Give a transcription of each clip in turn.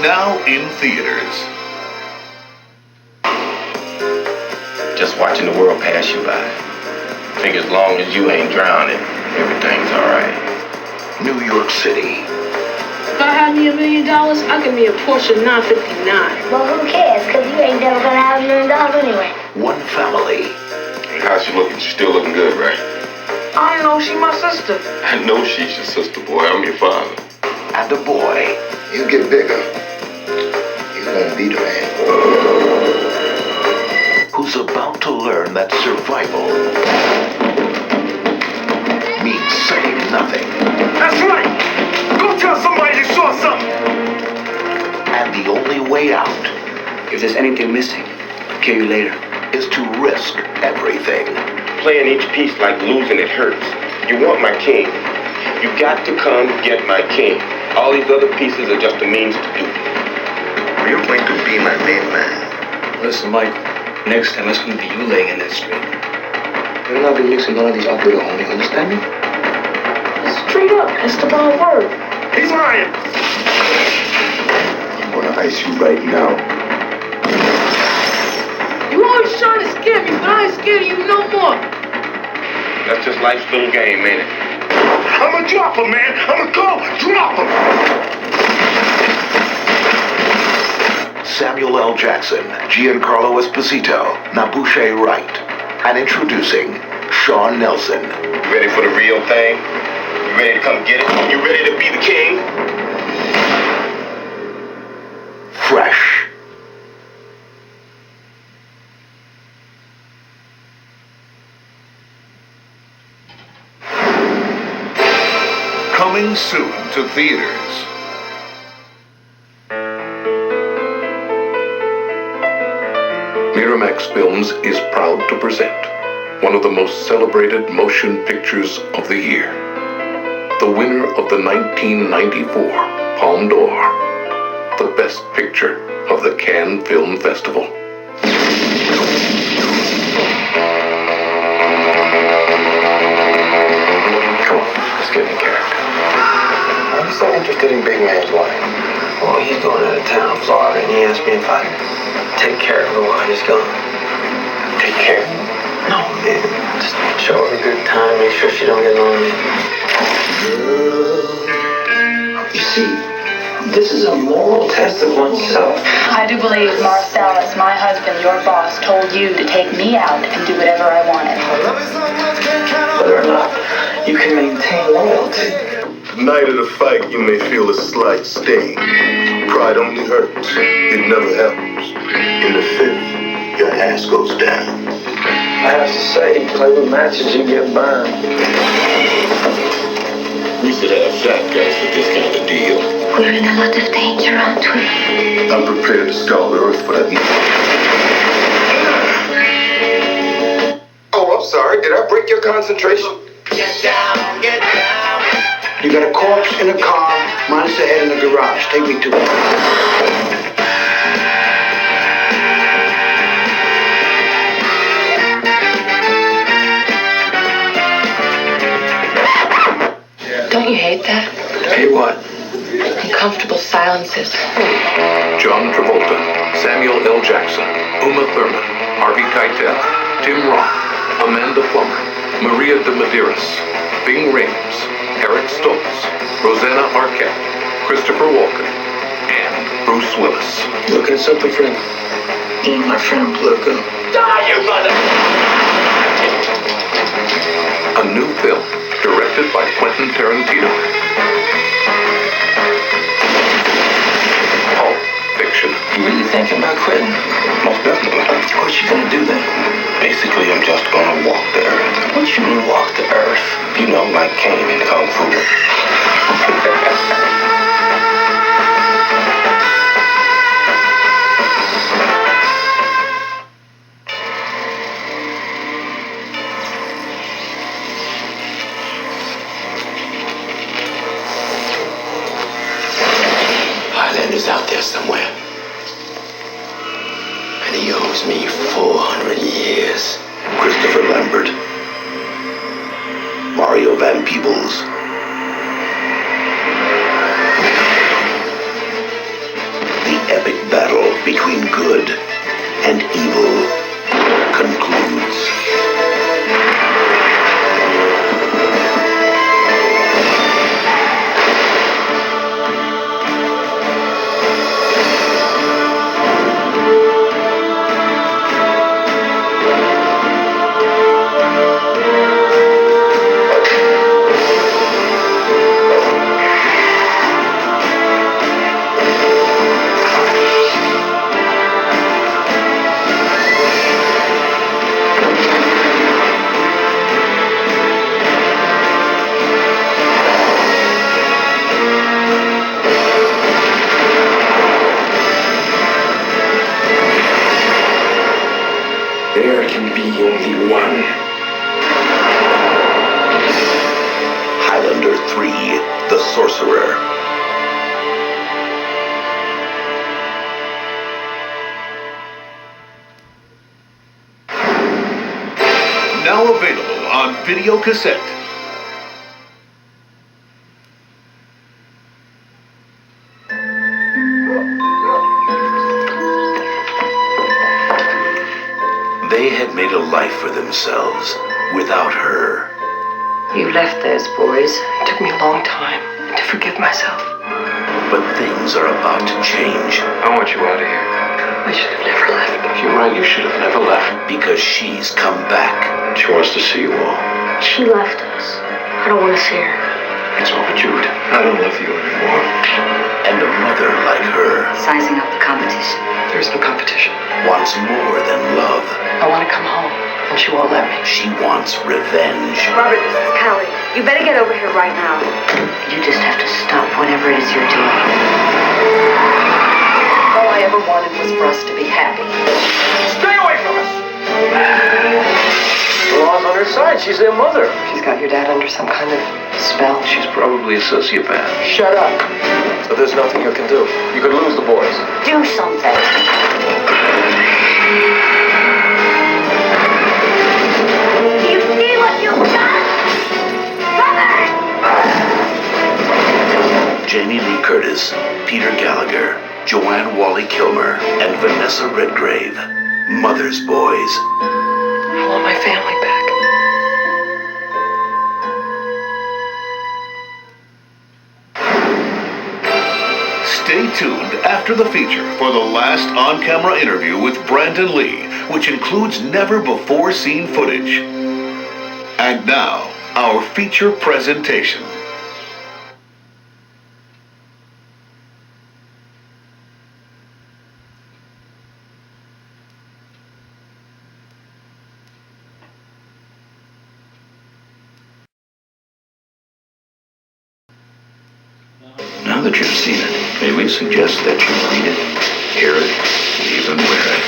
Now in theaters. Just watching the world pass you by. Think as long as you ain't drowning, everything's alright. New York City. If I had me $1 million, I'd give me a Porsche 959. Well, who cares? Because you ain't never gonna have $1 million anyway. One family. How's she looking? She's still looking good, right? I don't know, she my sister. I know she's your sister, boy. I'm your father. And a boy. You get bigger, you're gonna be the man. Who's about to learn that survival means saying nothing. That's right! Go tell somebody you saw something! And the only way out If there's anything missing, I'll kill you later. is to risk everything. Playing each piece like losing it hurts. You want my king. You got to come get my king. All these other pieces are just a means to do it. You're going to be my main man. Listen, Mike, next time it's gonna be you laying in that street. You're not be mixing none of these up with the homie, understand me? Straight up, that's the wrong word. He's lying! I'm gonna ice you right now. You always trying to scare me, but I ain't scared of you no more. That's just life's little game, ain't it? I'ma drop him, man! I'ma go drop him! Samuel L. Jackson, Giancarlo Esposito, Nabushe Wright, and introducing Sean Nelson. You ready for the real thing? You ready to come get it? You ready to be the king? Fresh. Coming soon to theaters. Miramax Films is proud to present one of the most celebrated motion pictures of the year. The winner of the 1994 Palme d'Or, the best picture of the Cannes Film Festival. Come on, let's get in character. Why are you so interested in Big Man's wife? Well, he's going out of town, Florida, and he asked me if I'd take care of her while he's gone. Take care. No, man, just show her a good time, make sure she don't get lonely. You see, this is a moral test of oneself. I do believe Marcellus, my husband, your boss, told you to take me out and do whatever I wanted. Whether or not you can maintain loyalty. The night of the fight, you may feel a slight sting. Pride only hurts. It never helps. In the fifth, your ass goes down. I have to say, play with matches, you get burned. We should have shotguns for this kind of deal. We're in a lot of danger, aren't we? I'm prepared to scour the earth for that. Oh, I'm sorry. Did I break your concentration? Get down, get down! You got a corpse in a car, mine's the head in the garage. Take me to it. Don't you hate that? Hey, what? Uncomfortable silences. John Travolta, Samuel L. Jackson, Uma Thurman, Harvey Keitel, Tim Roth, Amanda Plummer, Maria de Medeiros, Bing Rames, Eric Stoltz, Rosanna Arquette, Christopher Walken, and Bruce Willis. Looking at something, friend? My friend Pluto. Die, you mother! A new film directed by Quentin Tarantino. Pulp Fiction. You really thinking about quitting? Most definitely. What you gonna do then? Basically, I'm just gonna walk the earth. What you mean walk the earth? You know, like Kane in Kung Fu. Highlander's out there somewhere. And he owes me 400 years. Christopher Lambert. Mario Van Peebles. 51. Highlander 3, The Socerer. Now available on Videocassette. They had made a life for themselves without her. You left those boys. It took me a long time to forgive myself. But things are about to change. I want you out of here. I should have never left. You're right, you should have never left. Because she's come back. She wants to see you all. She left us. I don't want to see her. It's over, Jude. I don't love you anymore. And a mother like her Sizing up the competition. There's no competition. wants more than love. I want to come home, and she won't let me. She wants revenge. Robert, this is Callie. You better get over here right now. You just have to stop whatever it is you're doing. All I ever wanted was for us to be happy. Stay away from us! The law's on her side. She's their mother. She's got your dad under some kind of spell. She's probably a sociopath. Shut up. So there's nothing you can do. You could lose the boys. Do something. Do you see what you've done? Robert! Jamie Lee Curtis, Peter Gallagher, Joanne Whalley-Kilmer, and Vanessa Redgrave. Mother's Boys. I want my family back. Stay tuned after the feature for the last on-camera interview with Brandon Lee, which includes never-before-seen footage. And now, our feature presentation. Now that you've seen it, may we suggest that you read it, hear it, even wear it.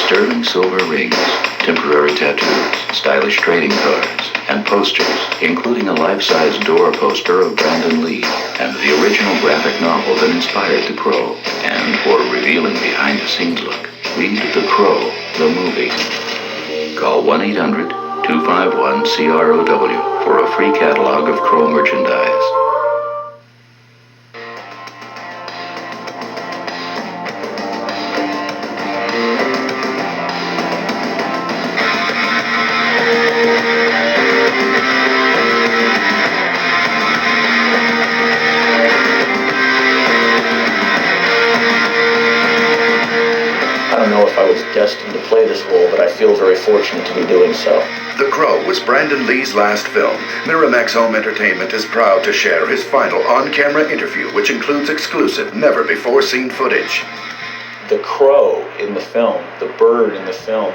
Sterling silver rings, temporary tattoos, stylish trading cards, and posters, including a life-size door poster of Brandon Lee and the original graphic novel that inspired The Crow. And for a revealing behind-the-scenes look, read The Crow, the movie. Call 1-800-251-CROW for a free catalog of Crow merchandise. I don't know if I was destined to play this role, but I feel very fortunate to be doing so. The Crow was Brandon Lee's last film. Miramax Home Entertainment is proud to share his final on-camera interview, which includes exclusive, never-before-seen footage. The crow in the film, the bird in the film,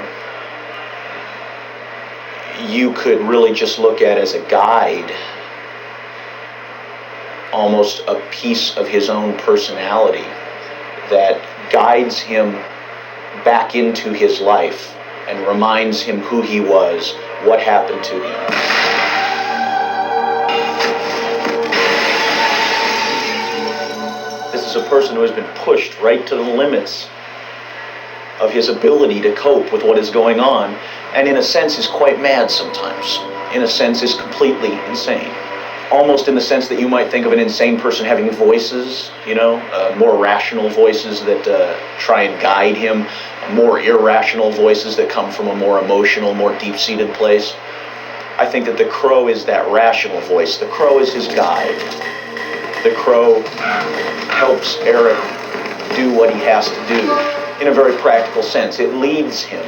you could really just look at as a guide, almost a piece of his own personality that guides him back into his life and reminds him who he was, what happened to him. This is a person who has been pushed right to the limits of his ability to cope with what is going on, and in a sense is quite mad sometimes. In a sense is completely insane. Almost in the sense that you might think of an insane person having voices, more rational voices that try and guide him, more irrational voices that come from a more emotional, more deep-seated place. I think that the crow is that rational voice. The crow is his guide. The crow helps Eric do what he has to do in a very practical sense. It leads him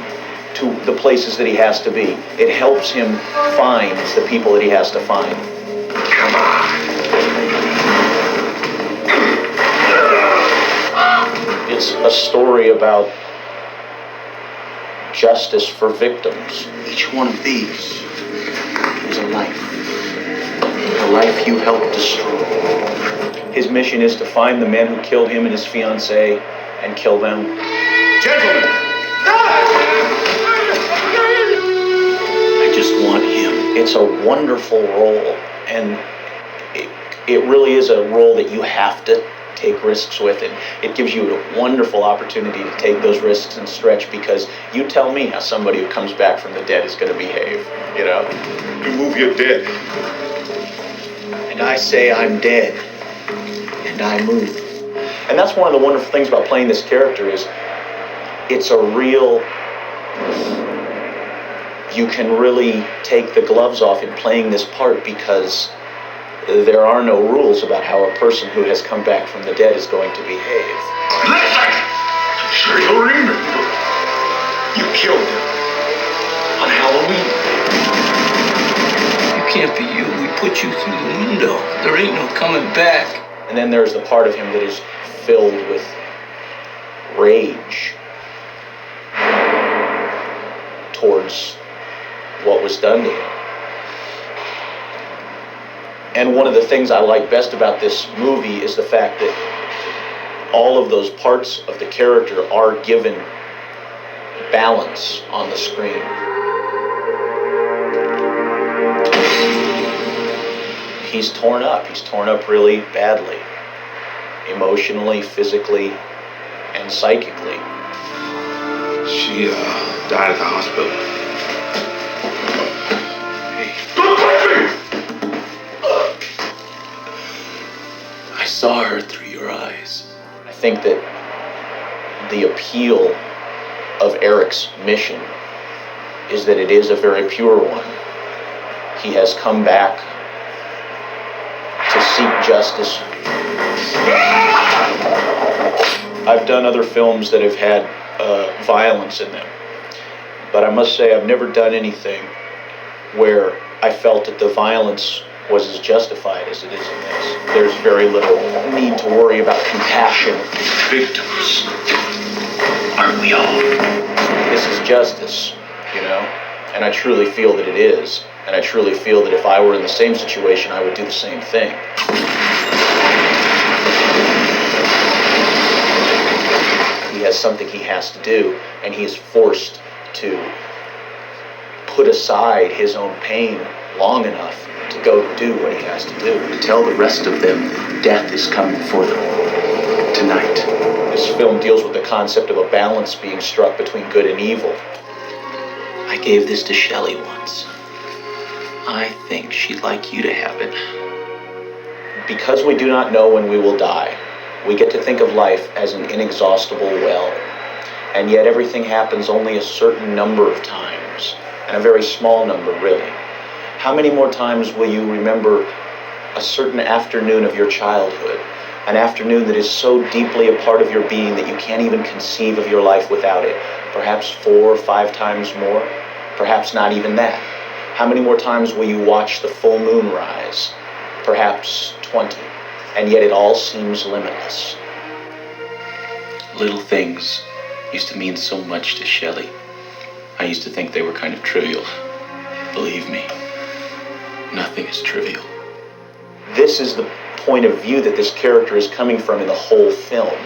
to the places that he has to be. It helps him find the people that he has to find. Come on. It's a story about justice for victims. Each one of these is a life you helped destroy. His mission is to find the men who killed him and his fiancée and kill them. Gentlemen! just want him. It's a wonderful role, and it really is a role that you have to take risks with, and it gives you a wonderful opportunity to take those risks and stretch, because you tell me how somebody who comes back from the dead is going to behave, you know? You move, you're dead. And I say I'm dead, and I move. And that's one of the wonderful things about playing this character is it's a real... You can really take the gloves off in playing this part, because there are no rules about how a person who has come back from the dead is going to behave. Listen! I'm sure you'll remember. You killed him. On Halloween. You can't be you. We put you through the window. There ain't no coming back. And then there's the part of him that is filled with rage towards what was done to him. And one of the things I like best about this movie is the fact that all of those parts of the character are given balance on the screen. He's torn up. He's torn up really badly. Emotionally, physically, and psychically. She died at the hospital. I saw her through your eyes. I think that the appeal of Eric's mission is that it is a very pure one. He has come back to seek justice. I've done other films that have had violence in them, but I must say I've never done anything where I felt that the violence was as justified as it is in this. There's very little need to worry about compassion. Victims. Aren't we all? This is justice, you know? And I truly feel that it is. And I truly feel that if I were in the same situation, I would do the same thing. He has something he has to do, and he is forced to put aside his own pain long enough to go do what he has to do. To tell the rest of them that death is coming for them tonight. This film deals with the concept of a balance being struck between good and evil. I gave this to Shelley once. I think she'd like you to have it. Because we do not know when we will die, we get to think of life as an inexhaustible well. And yet everything happens only a certain number of times, and a very small number, really. How many more times will you remember a certain afternoon of your childhood? An afternoon that is so deeply a part of your being that you can't even conceive of your life without it. Perhaps 4 or 5 times more. Perhaps not even that. How many more times will you watch the full moon rise? Perhaps 20. And yet it all seems limitless. Little things used to mean so much to Shelley. I used to think they were kind of trivial. Believe me, nothing is trivial. This is the point of view that this character is coming from in the whole film,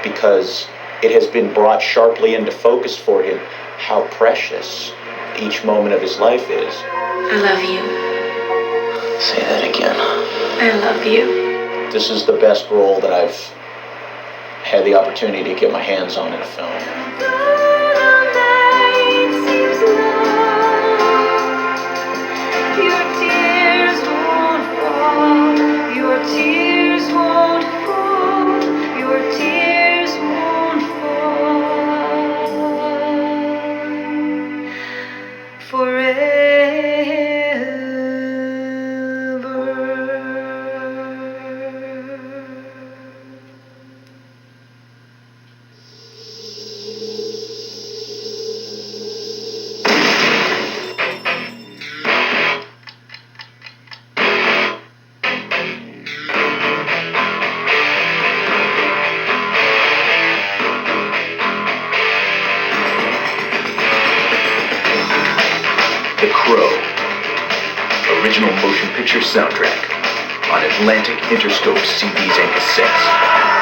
because it has been brought sharply into focus for him how precious each moment of his life is. I love you. Say that again. I love you. This is the best role that I've had the opportunity to get my hands on in a film. The Crow, original motion picture soundtrack on Atlantic Interscope CDs and cassettes.